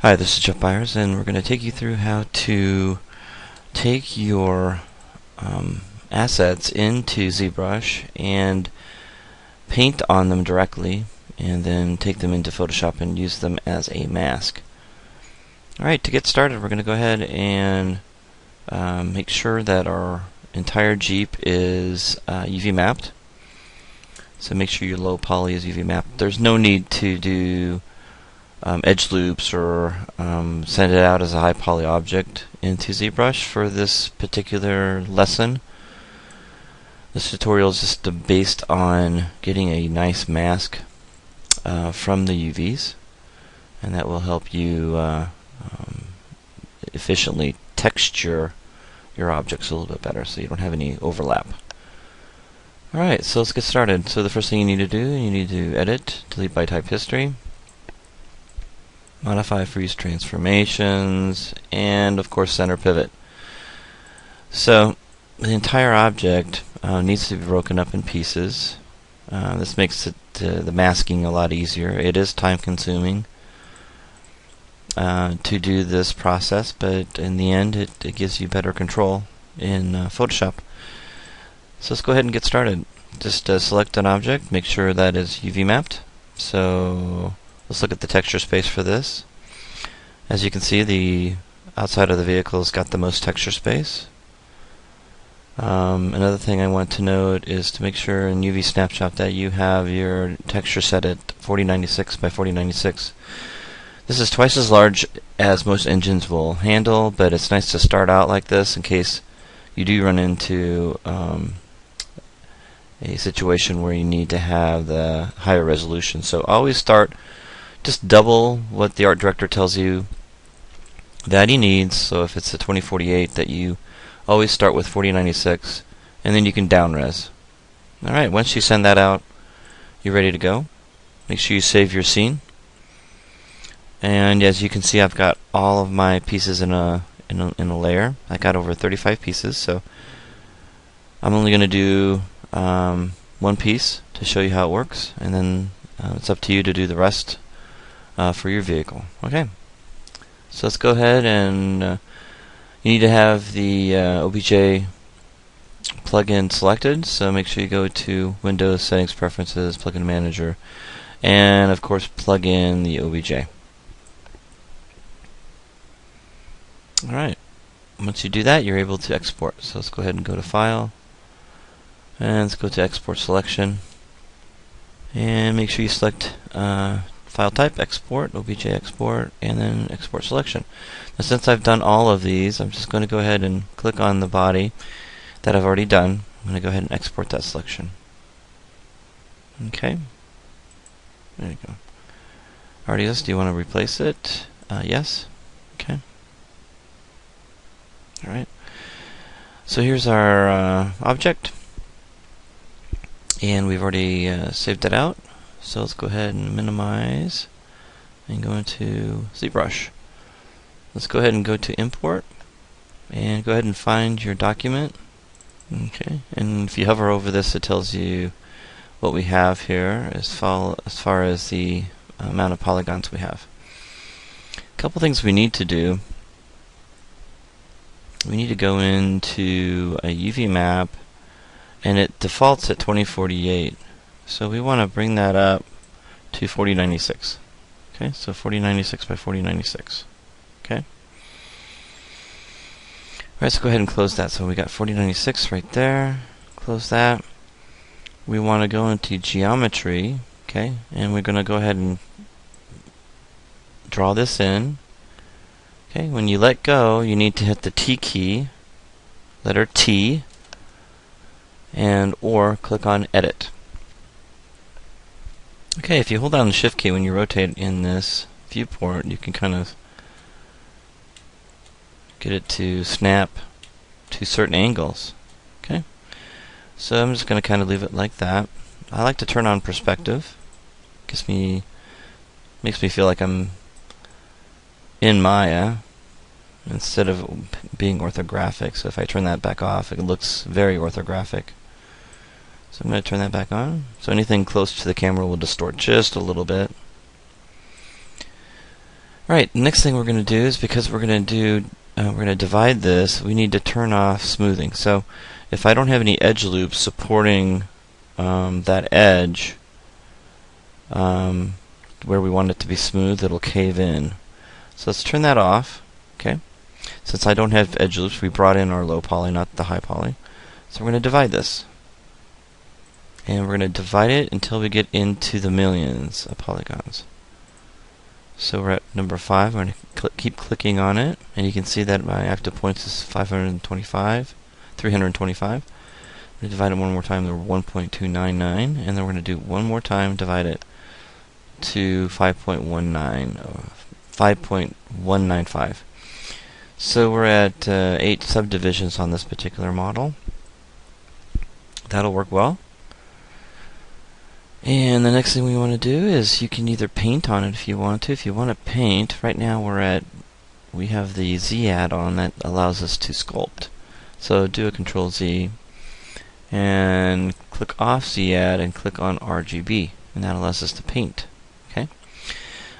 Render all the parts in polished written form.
Hi, this is Jeff Byers, and we're going to take you through how to take your assets into ZBrush and paint on them directly, and then take them into Photoshop and use them as a mask. Alright, to get started, we're going to go ahead and make sure that our entire Jeep is UV mapped. So make sure your low poly is UV mapped. There's no need to do edge loops or send it out as a high poly object into ZBrush for this particular lesson. This tutorial is just based on getting a nice mask from the UVs, and that will help you efficiently texture your objects a little bit better so you don't have any overlap. Alright, so let's get started. So the first thing you need to do, you need to edit, delete by type history, modify freeze transformations, and of course center pivot. So the entire object needs to be broken up in pieces. This makes the masking a lot easier. It is time consuming to do this process, but in the end it gives you better control in Photoshop. So let's go ahead and get started. Just select an object, make sure that is UV mapped. So let's look at the texture space for this. As you can see, the outside of the vehicle has got the most texture space. Another thing I want to note is to make sure in UV Snapshot that you have your texture set at 4096 by 4096. This is twice as large as most engines will handle, but it's nice to start out like this in case you do run into a situation where you need to have the higher resolution. So always start, just double what the art director tells you that he needs. So if it's a 2048, that you always start with 4096, and then you can down res. Alright, once you send that out, you're ready to go. Make sure you save your scene. And as you can see, I've got all of my pieces in a layer. I got over 35 pieces, so I'm only going to do one piece to show you how it works, and then it's up to you to do the rest for your vehicle. Okay, so let's go ahead and you need to have the OBJ plugin selected, so make sure you go to Windows, Settings, Preferences, Plugin Manager, and of course plug in the OBJ. Alright, once you do that, you're able to export. So let's go ahead and go to File, and let's go to Export Selection, and make sure you select File Type, Export, OBJ Export, and then Export Selection. Now since I've done all of these, I'm just going to go ahead and click on the body that I've already done. I'm going to go ahead and export that selection. Okay, there you go. Artius, do you want to replace it? Yes. Okay. Alright, so here's our object, and we've already saved it out. So let's go ahead and minimize and go into ZBrush. Let's go ahead and go to Import and go ahead and find your document. Okay, and if you hover over this, it tells you what we have here as far as the amount of polygons we have. A couple things we need to do. We need to go into a UV map, and it defaults at 2048. So we want to bring that up to 4096. Okay, so 4096 by 4096. Okay. Alright, let's go ahead and close that. So we got 4096 right there. Close that. We want to go into geometry, okay, and we're going to go ahead and draw this in. Okay, when you let go, you need to hit the T key, letter T, and or click on Edit. Okay, if you hold down the Shift key when you rotate in this viewport, you can kind of get it to snap to certain angles. Okay, so I'm just going to kind of leave it like that. I like to turn on perspective. Makes me feel like I'm in Maya instead of being orthographic. So if I turn that back off, it looks very orthographic. So I'm going to turn that back on. So anything close to the camera will distort just a little bit. Right, next thing we're going to do is, because we're going to divide this, we need to turn off smoothing. So if I don't have any edge loops supporting that edge where we want it to be smooth, it'll cave in. So let's turn that off. Okay. Since I don't have edge loops, we brought in our low poly, not the high poly. So we're going to divide this. And we're going to divide it until we get into the millions of polygons. So we're at number 5. I'm going to keep clicking on it, and you can see that my active points is 325. I'm going to divide it one more time to 1.299, and then we're going to do one more time, divide it to 5.195. So we're at 8 subdivisions on this particular model. That'll work well. And the next thing we want to do is, you can either paint on it if you want to. If you want to paint, right now we have the Z add-on that allows us to sculpt. So do a Control Z and click off Z add and click on RGB, and that allows us to paint. Okay.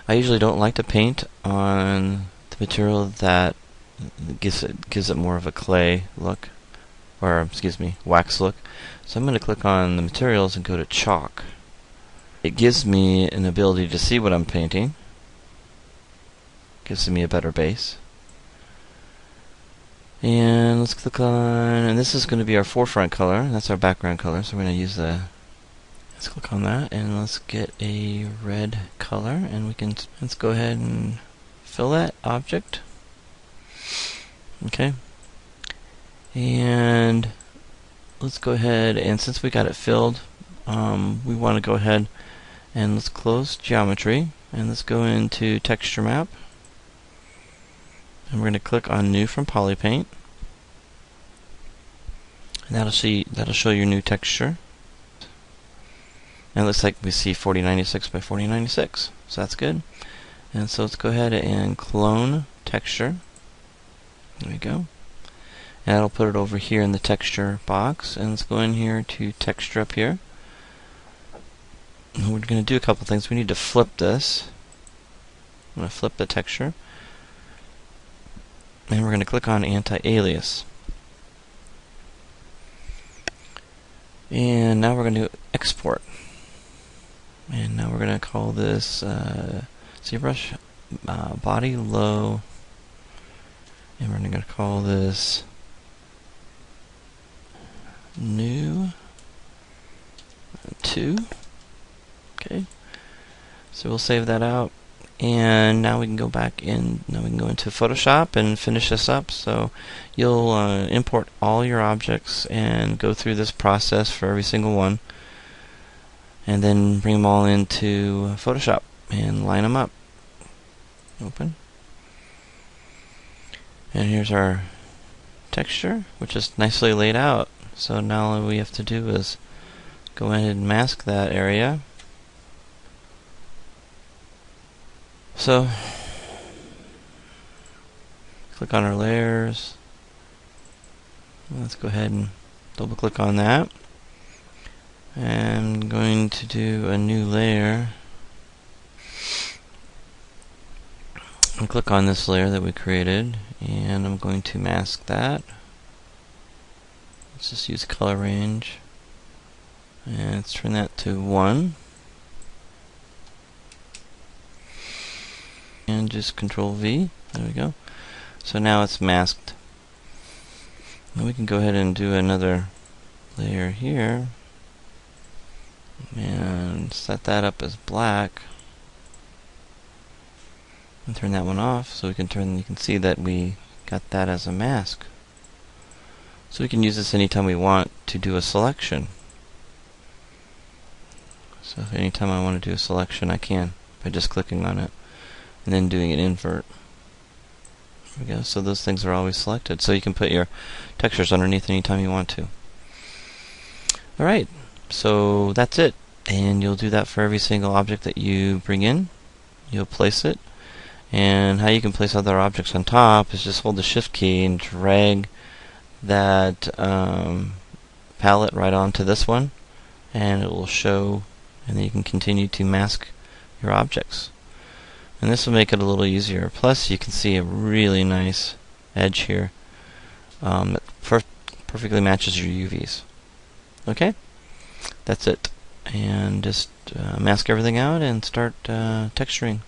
I usually don't like to paint on the material that gives it more of a clay look, or excuse me, wax look. So I'm going to click on the materials and go to chalk. It gives me an ability to see what I'm painting. Gives me a better base. And let's click on, and this is going to be our forefront color. That's our background color. So we're going to use let's click on that, and let's get a red color, and let's go ahead and fill that object. Okay. And let's go ahead, and since we got it filled, we want to go ahead and let's close geometry, and let's go into texture map, and we're going to click on new from Polypaint, and that'll show your new texture. And it looks like we see 4096 by 4096, so that's good. And so let's go ahead and clone texture. There we go. And that'll put it over here in the texture box. And let's go in here to texture up here. And we're going to do a couple things. We need to flip this. I'm going to flip the texture. And we're going to click on anti-alias. And now we're going to export. And now we're going to call this Zbrush body low. And we're going to call this new 2. Okay. So we'll save that out. And now we can go back in. Now we can go into Photoshop and finish this up. So you'll import all your objects and go through this process for every single one, and then bring them all into Photoshop and line them up. Open. And here's our texture, which is nicely laid out. So now all we have to do is go ahead and mask that area. So click on our layers. Let's go ahead and double click on that. And I'm going to do a new layer. And click on this layer that we created, and I'm going to mask that. Let's just use color range, and let's turn that to 1. And just Control V. There we go. So now it's masked. Now we can go ahead and do another layer here and set that up as black and turn that one off, so you can see that we got that as a mask. So we can use this anytime we want to do a selection. So if anytime I want to do a selection, I can by just clicking on it and then doing an invert. There we go. So those things are always selected. So you can put your textures underneath anytime you want to. Alright, so that's it. And you'll do that for every single object that you bring in. You'll place it. And how you can place other objects on top is just hold the Shift key and drag that palette right onto this one, and it will show, and then you can continue to mask your objects. And this will make it a little easier. Plus, you can see a really nice edge here that perfectly matches your UVs. Okay? That's it. And just mask everything out and start texturing.